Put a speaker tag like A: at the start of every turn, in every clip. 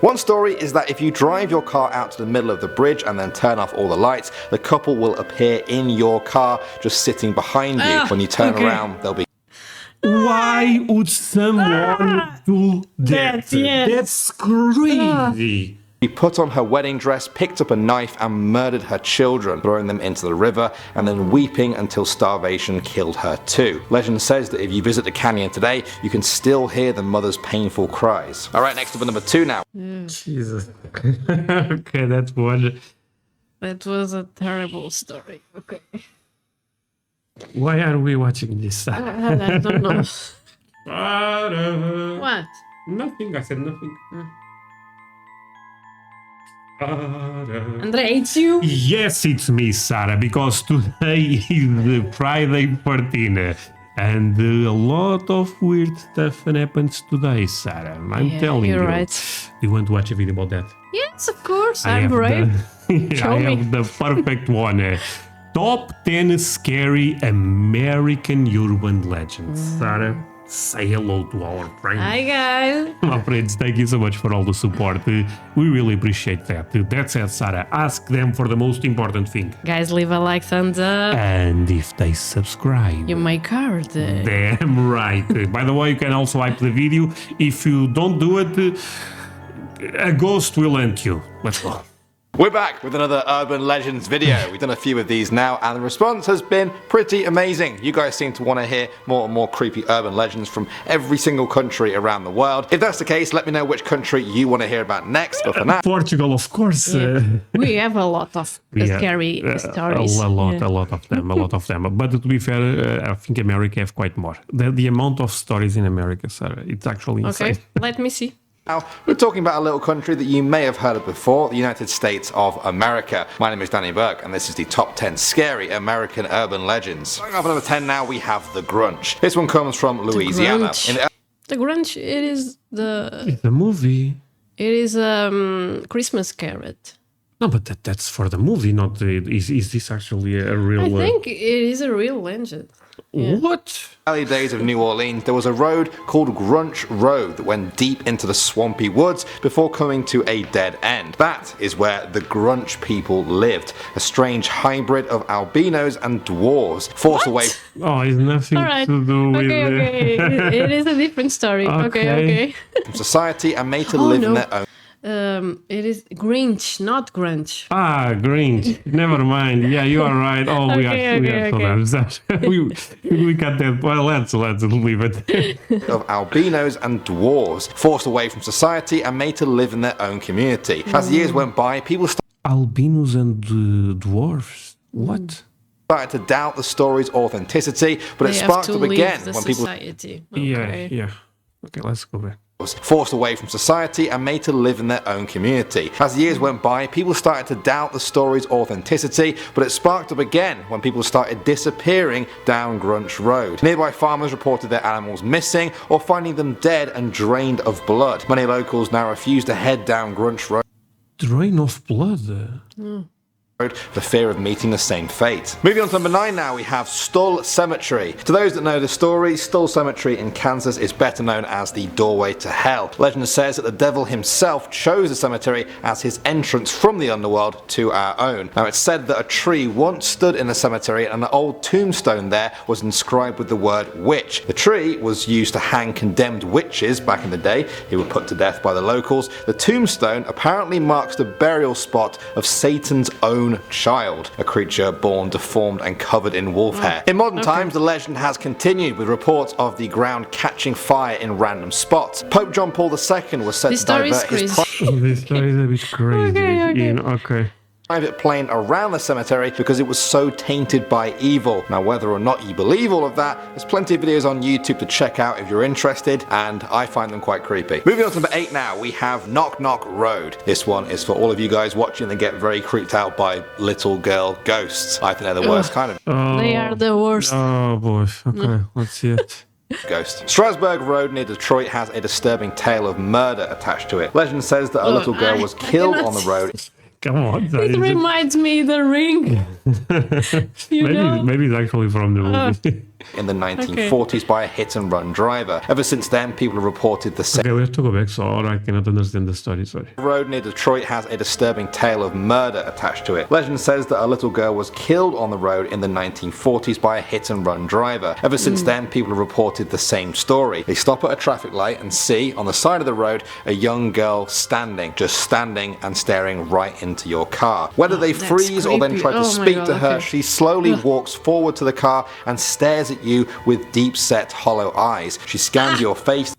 A: One story is that if you drive your car out to the middle of the bridge and then turn off all the lights, the couple will appear in your car just sitting behind you. When you turn around, they'll be...
B: Why would someone do that? That's crazy.
A: She put on her wedding dress, picked up a knife and murdered her children, throwing them into the river and then weeping until starvation killed her too. Legend says that if you visit the canyon today, you can still hear the mother's painful cries. Alright, next up at number 2 now.
B: Jesus. Okay, that's one.
C: That was a terrible story. Okay.
B: Why are we watching this?
C: I don't know. What?
B: Nothing, I said nothing.
C: Andre, it's you?
B: Yes, it's me, Sarah, because today is the Friday 13 and a lot of weird stuff happens today, Sarah. I'm telling you.
C: You're right.
B: Do you want to watch a video about that?
C: Yes, of course. I'm brave.
B: I have the perfect one. Top 10 scary American urban legends. Sarah, say hello to our friends.
C: Hi, guys.
B: My friends, thank you so much for all the support. We really appreciate that. That said, Sarah, ask them for the most important thing.
C: Guys, leave a like, thumbs up.
B: And if they subscribe...
C: You make card.
B: Damn right. By the way, you can also hype the video. If you don't do it, a ghost will haunt you. Let's go.
A: We're back with another Urban Legends video. We've done a few of these now and the response has been pretty amazing. You guys seem to want to hear more and more creepy urban legends from every single country around the world. If that's the case, let me know which country you want to hear about next. But for now...
B: Portugal, of course.
C: We have a lot of scary stories.
B: A lot of them. But to be fair, I think America have quite more. The amount of stories in America, Sarah, it's actually insane.
C: Okay, let me see.
A: Now, we're talking about a little country that you may have heard of before, the United States of America. My name is Danny Burke, and this is the top 10 scary American urban legends. Going off at number 10 now, we have the Grunch. This one comes from Louisiana.
C: The Grunch, it is
B: It's a movie.
C: It is Christmas carrot.
B: No, but that's for the movie, not... Is this actually a real...
C: I think it is a real legend. Yeah.
B: What?
A: Early days of New Orleans, there was a road called Grunch Road that went deep into the swampy woods before coming to a dead end. That is where the Grunch people lived, a strange hybrid of albinos and dwarves forced away.
B: Oh, it's nothing to do with
C: Okay. It is a different story. Okay.
A: From society and made to live in their own.
C: It is Grinch, not Grunch.
B: Ah, Grinch. Never mind. Yeah, you are right. Oh, we are so damn we got that. Well, let's leave it.
A: Of albinos and dwarves forced away from society and made to live in their own community. As the years went by, people
B: albinos and dwarves. What?
A: started to doubt the story's authenticity, but it sparked up again when people.
B: Yeah. Okay, let's go back.
A: Forced away from society and made to live in their own community. As the years went by, people started to doubt the story's authenticity, but it sparked up again when people started disappearing down Grunch Road. Nearby farmers reported their animals missing or finding them dead and drained of blood. Many locals now refuse to head down Grunch Road.
B: Drain of blood?
A: For fear of meeting the same fate. Moving on to number 9 now, we have Stull Cemetery. To those that know the story, Stull Cemetery in Kansas is better known as the doorway to hell. Legend says that the devil himself chose the cemetery as his entrance from the underworld to our own. Now it's said that a tree once stood in the cemetery and an old tombstone there was inscribed with the word witch. The tree was used to hang condemned witches back in the day who were put to death by the locals. The tombstone apparently marks the burial spot of Satan's own child, a creature born deformed and covered in wolf hair. In modern times, the legend has continued with reports of the ground catching fire in random spots. Pope John Paul II was said to divert his
B: this story is a bit crazy. Okay.
A: private plane around the cemetery because it was so tainted by evil. Now, whether or not you believe all of that, there's plenty of videos on YouTube to check out if you're interested, and I find them quite creepy. Moving on to number 8 now, we have Knock Knock Road. This one is for all of you guys watching that get very creeped out by little girl ghosts. I think they're the worst kind of.
C: They are the worst.
B: Oh boy, okay, let's see it.
A: Ghost. Strasbourg Road near Detroit has a disturbing tale of murder attached to it. Legend says that a little girl was killed on the road.
B: Come on.
C: It reminds me of The Ring.
B: Maybe it's actually from the movie.
A: in the 1940s by a hit-and-run driver. Ever since then, people have reported the same.
B: Okay, we have to go back, so I cannot understand the story, sorry.
A: The road near Detroit has a disturbing tale of murder attached to it. Legend says that a little girl was killed on the road in the 1940s by a hit-and-run driver. Ever since then, people have reported the same story. They stop at a traffic light and see, on the side of the road, a young girl standing, just standing and staring right into your car. Whether they freeze or then try to speak to her, she slowly walks forward to the car and stares at you with deep-set hollow eyes. She scans your face.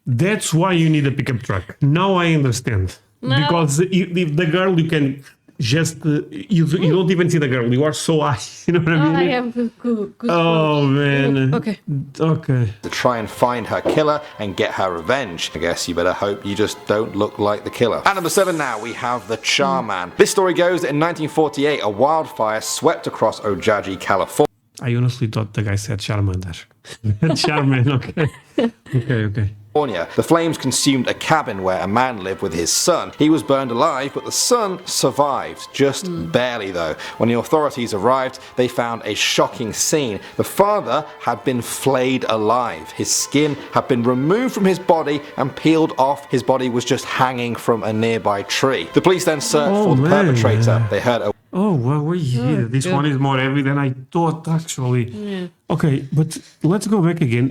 B: That's why you need a pickup truck. Now I understand.
C: No.
B: Because if the girl, you can just you don't even see the girl. You are so high. You know what I mean?
C: I have good
B: Oh man.
C: Okay.
B: Okay.
A: To try and find her killer and get her revenge. I guess you better hope you just don't look like the killer. At number 7 now, we have the Charman. This story goes that in 1948, a wildfire swept across Ojai, California.
B: I honestly thought the guy said charman there. Charman, okay. Okay.
A: The flames consumed a cabin where a man lived with his son. He was burned alive, but the son survived, just barely though. When the authorities arrived, they found a shocking scene. The father had been flayed alive. His skin had been removed from his body and peeled off. His body was just hanging from a nearby tree. The police then searched for the perpetrator. They heard a
B: Oh, well, this one is more heavy than I thought, actually.
C: Yeah.
B: Okay, but let's go back again.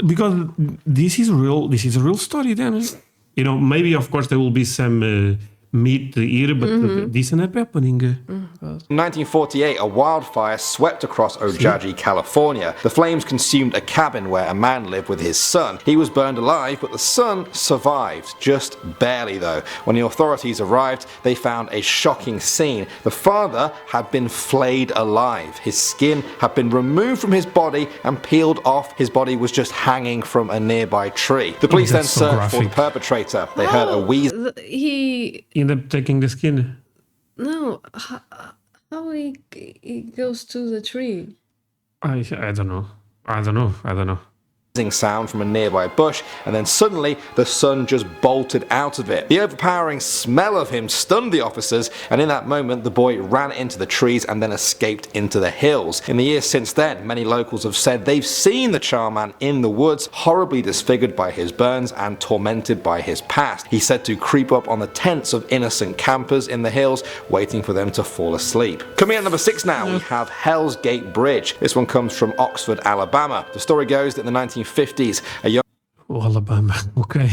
B: Because this is real. This is a real story. Then, you know, maybe of course there will be some meat here, but this ended up happening.
A: In 1948, a wildfire swept across Ojai, California. The flames consumed a cabin where a man lived with his son. He was burned alive, but the son survived, just barely though. When the authorities arrived, they found a shocking scene. The father had been flayed alive. His skin had been removed from his body and peeled off. His body was just hanging from a nearby tree. The police then searched for the perpetrator. They heard a wheeze.
C: He
B: End up taking the skin.
C: no. How he goes to the tree?
B: I don't know.
A: Sound from a nearby bush, and then suddenly the son just bolted out of it. The overpowering smell of him stunned the officers, and in that moment the boy ran into the trees and then escaped into the hills. In the years since then, many locals have said they've seen the Charman in the woods, horribly disfigured by his burns and tormented by his past. He's said to creep up on the tents of innocent campers in the hills, waiting for them to fall asleep. Coming at number 6 now, we have Hell's Gate Bridge. This one comes from Oxford, Alabama. The story goes that in the 1950s, a young
B: Alabama. Okay.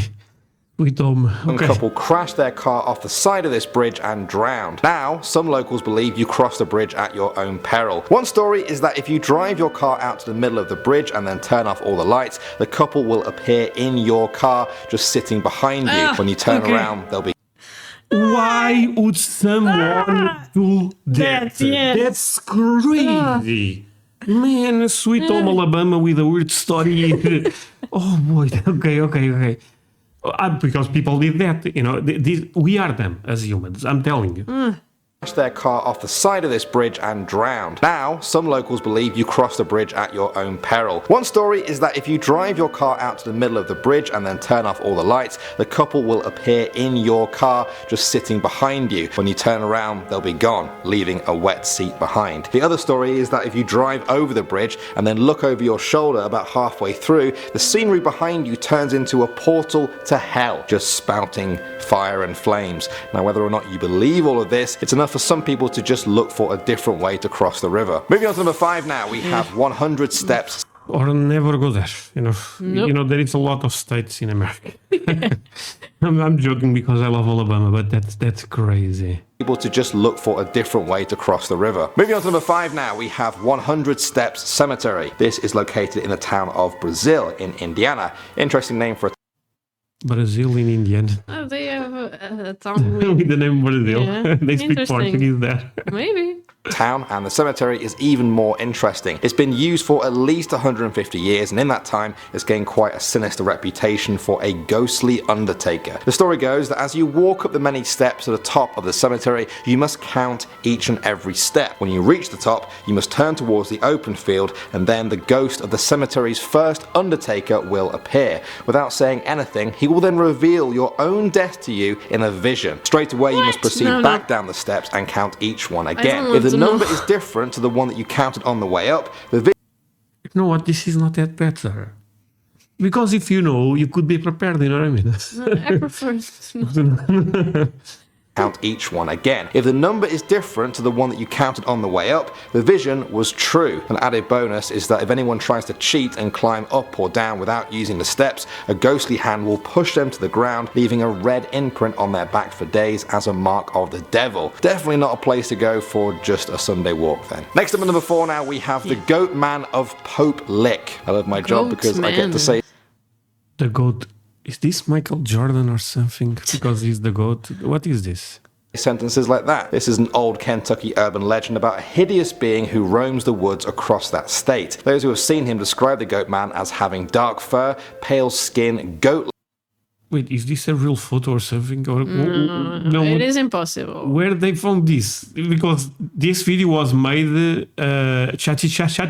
B: We dumb. Okay.
A: couple crashed their car off the side of this bridge and drowned. Now, some locals believe you cross the bridge at your own peril. One story is that if you drive your car out to the middle of the bridge and then turn off all the lights, the couple will appear in your car just sitting behind you. When you turn around, they'll be.
B: Why would someone do that? That's crazy. Man, sweet home Alabama with a weird story. Oh boy, okay. Because people did that, you know. We are them as humans, I'm telling you.
A: Their car off the side of this bridge and drowned. Now, some locals believe you cross the bridge at your own peril. One story is that if you drive your car out to the middle of the bridge and then turn off all the lights, the couple will appear in your car just sitting behind you. When you turn around, they'll be gone, leaving a wet seat behind. The other story is that if you drive over the bridge and then look over your shoulder about halfway through, the scenery behind you turns into a portal to hell, just spouting fire and flames. Now, whether or not you believe all of this, it's enough for some people to just look for a different way to cross the river. Moving on to number 5 now, we have 100 steps.
B: Or never go there, you know.
C: Nope.
B: You know, there is a lot of states in America. I'm joking because I love Alabama, but that's crazy.
A: People to just look for a different way to cross the river. Moving on to number 5 now, we have 100 Steps Cemetery. This is located in the town of Brazil in Indiana. Interesting name for a
B: Brazil in Indiana.
C: Oh, they have a town
B: With the name Brazil.
C: Yeah,
B: They speak
C: interesting.
B: Portuguese there.
C: Maybe.
A: town, and the cemetery is even more interesting. It's been used for at least 150 years, and in that time it's gained quite a sinister reputation for a ghostly undertaker. The story goes that as you walk up the many steps to the top of the cemetery, you must count each and every step. When you reach the top, you must turn towards the open field, and then the ghost of the cemetery's first undertaker will appear. Without saying anything, he will then reveal your own death to you in a vision. Straight away, you must proceed back down the steps and count each one again. If the number is different to the one that you counted on the way up, the
B: You know what? This is not that better. Because if you know, you could be prepared, you know what I mean?
C: I prefer to
A: count each one again. If the number is different to the one that you counted on the way up, the vision was true. An added bonus is that if anyone tries to cheat and climb up or down without using the steps, a ghostly hand will push them to the ground, leaving a red imprint on their back for days as a mark of the devil. Definitely not a place to go for just a Sunday walk then. Next up at number 4 now, we have the Goat Man of Pope Lick. I love my job because I get to say
B: The goat. Is this Michael Jordan or something? Because he's the goat. What is this?
A: sentences like that. This is an old Kentucky urban legend about a hideous being who roams the woods across that state. Those who have seen him describe the Goat Man as having dark fur, pale skin, goat.
B: Wait, is this a real photo or something? Or, no,
C: It is impossible.
B: where they found this? Because this video was made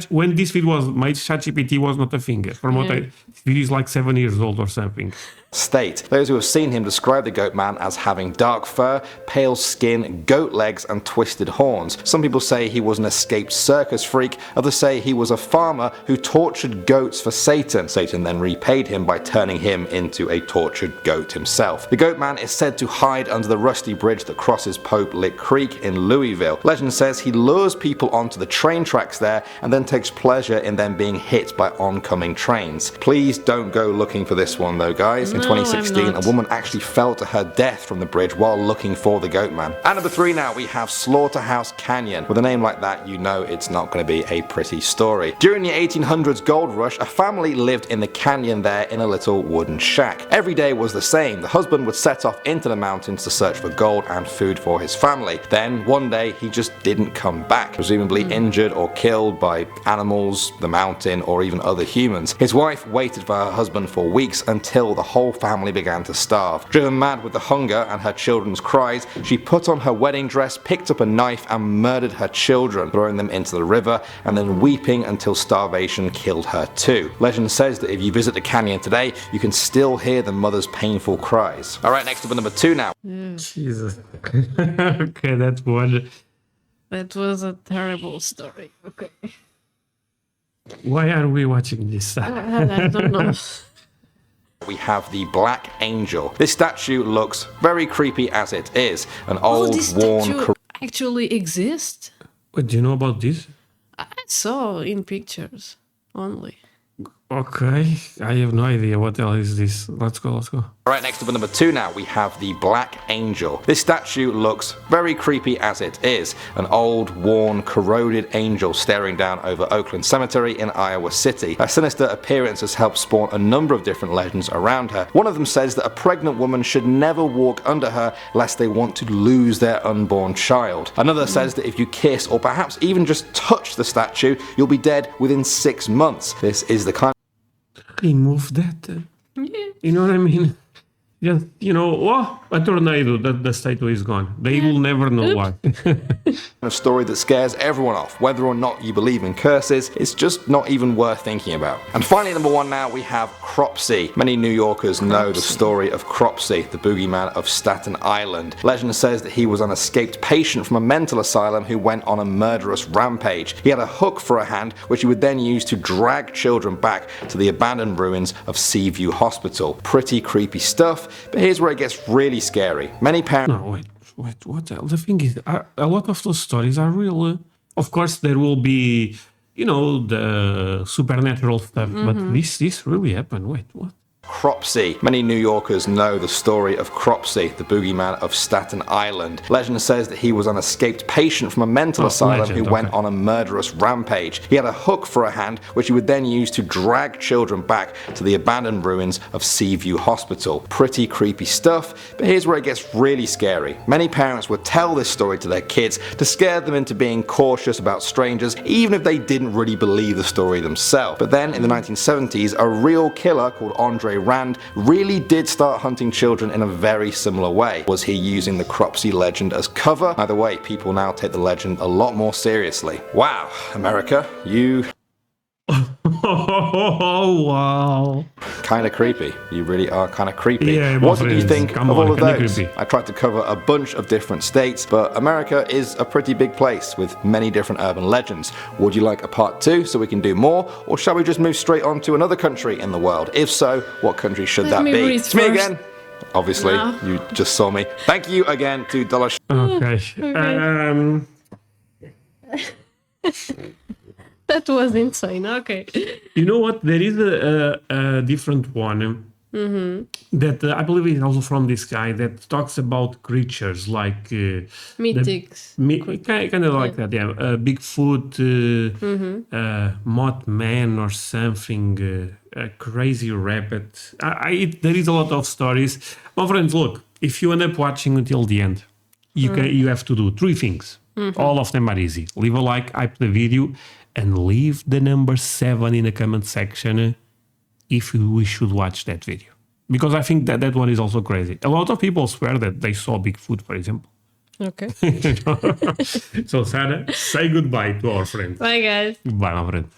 B: when this video was made, ChatGPT was not a thing. From what this video is like 7 years old or something.
A: State. Those who have seen him describe the Goat Man as having dark fur, pale skin, goat legs and twisted horns. Some people say he was an escaped circus freak, others say he was a farmer who tortured goats for Satan. Satan then repaid him by turning him into a tortured goat himself. The Goat Man is said to hide under the rusty bridge that crosses Pope Lick Creek in Louisville. Legend says he lures people onto the train tracks there and then takes pleasure in them being hit by oncoming trains. Please don't go looking for this one though, guys. In 2016, a woman actually fell to her death from the bridge while looking for the Goat Man. At number 3 now, we have Slaughterhouse Canyon. With a name like that, you know it's not going to be a pretty story. During the 1800s gold rush, a family lived in the canyon there in a little wooden shack. Every day was the same. The husband would set off into the mountains to search for gold and food for his family. Then, one day, he just didn't come back, presumably injured or killed by animals, the mountain, or even other humans. His wife waited for her husband for weeks until the whole family began to starve. Driven mad with the hunger and her children's cries, she put on her wedding dress, picked up a knife and murdered her children, throwing them into the river and then weeping until starvation killed her too. Legend says that if you visit the canyon today, you can still hear the mother's painful cries. Alright, next up at number 2 now.
B: Jesus. Okay, that's one.
C: That was a terrible story. Okay.
B: Why are we watching this?
C: I don't know.
A: We have the Black Angel. This statue looks very creepy as it is. An old,
C: this
A: worn,
C: statue actually exists?
B: Wait, do you know about this?
C: I saw in pictures only.
B: Okay, I have no idea what the hell is this. Let's go, let's go.
A: Alright, next up at number 2 now, we have the Black Angel. This statue looks very creepy as it is. An old, worn, corroded angel staring down over Oakland Cemetery in Iowa City. Her sinister appearance has helped spawn a number of different legends around her. One of them says that a pregnant woman should never walk under her lest they want to lose their unborn child. Another says that if you kiss or perhaps even just touch the statue, you'll be dead within 6 months. This is the kind
B: Remove that. You know what I mean? Just, you know, oh, a tornado, the statue is gone. They will never know why.
A: of story that scares everyone off. Whether or not you believe in curses, it's just not even worth thinking about. And finally, number 1 now, we have Cropsey. Many New Yorkers know the story of Cropsey, the boogeyman of Staten Island. Legend says that he was an escaped patient from a mental asylum who went on a murderous rampage. He had a hook for a hand, which he would then use to drag children back to the abandoned ruins of Seaview Hospital. Pretty creepy stuff. But here's where it gets really scary. Many parents...
B: No, wait, what the hell? The thing is, a lot of those stories are real. Of course, there will be, you know, the supernatural stuff, but this really happened. Wait, what?
A: Cropsey. Many New Yorkers know the story of Cropsey, the boogeyman of Staten Island. Legend says that he was an escaped patient from a mental asylum who went on a murderous rampage. He had a hook for a hand, which he would then use to drag children back to the abandoned ruins of Seaview Hospital. Pretty creepy stuff, but here's where it gets really scary. Many parents would tell this story to their kids to scare them into being cautious about strangers, even if they didn't really believe the story themselves. But then in the 1970s, a real killer called Andre Rand really did start hunting children in a very similar way. Was he using the Cropsey legend as cover? Either way, people now take the legend a lot more seriously. Wow, America, you...
B: Oh, wow.
A: Kind of creepy. You really are kind of creepy.
B: Yeah, my
A: What did you
B: friends,
A: think
B: come
A: of
B: on,
A: all of
B: kinda
A: those?
B: creepy.
A: I tried to cover a bunch of different states, but America is a pretty big place with many different urban legends. Would you like a part 2 so we can do more, or shall we just move straight on to another country in the world? If so, what country should
C: Let
A: that
C: me
A: be?
C: breathe
A: It's me
C: first.
A: again. Obviously,
C: No.
A: you just saw me. Thank you again to Dollar.
B: Okay.
C: That was insane. Okay.
B: You know what? There is a different one that I believe is also from this guy that talks about creatures like
C: Mythics.
B: kind of like that, yeah. Bigfoot, Mothman or something, a crazy rabbit. There is a lot of stories. My friends, look, if you end up watching until the end, you have to do 3 things. All of them are easy. Leave a like, hype the video, and leave the number 7 in the comment section if we should watch that video. Because I think that one is also crazy. A lot of people swear that they saw Bigfoot, for example.
C: Okay.
B: So, Sarah, say goodbye to our friends.
C: Bye, guys.
B: Bye, my friend.